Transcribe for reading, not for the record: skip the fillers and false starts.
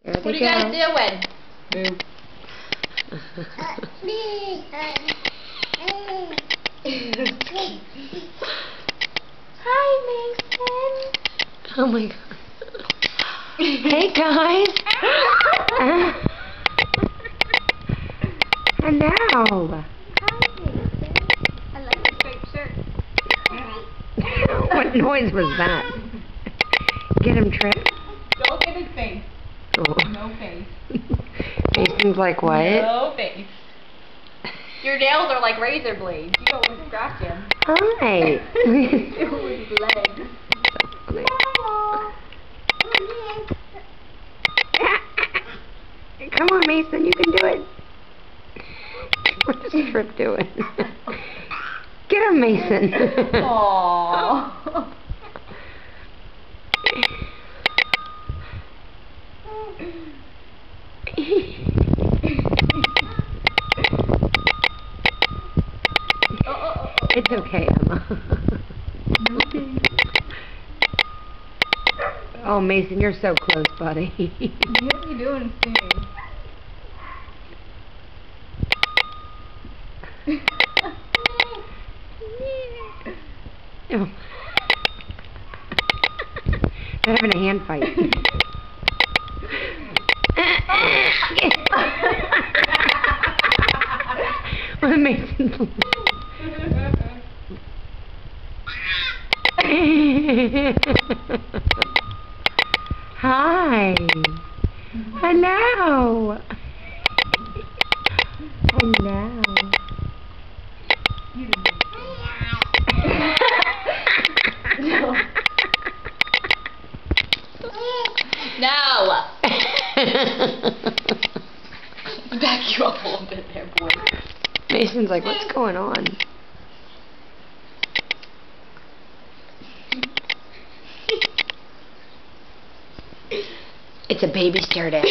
There What are they you guys go. doing? Hi, Mason. Oh my god. Hey guys. Hello. Hi, Mason. I like your striped shirt. What noise was that? Get him tripped? Don't get his face. Oh. No face. Mason's like, what? No face. Your nails are like razor blades. You don't want to scratch him. Hi. With his legs. Funny. Come on, Mason, you can do it. What is Trip doing? Get him, Mason. Aww. It's okay, Emma. Oh, Mason, you're so close, buddy. What are you doing soon? Oh. They're having a hand fight. Well, Mason. Hi. Hello. Hello. No. Back you up a little bit there, boy. Mason's like, what's going on? It's a baby stare down.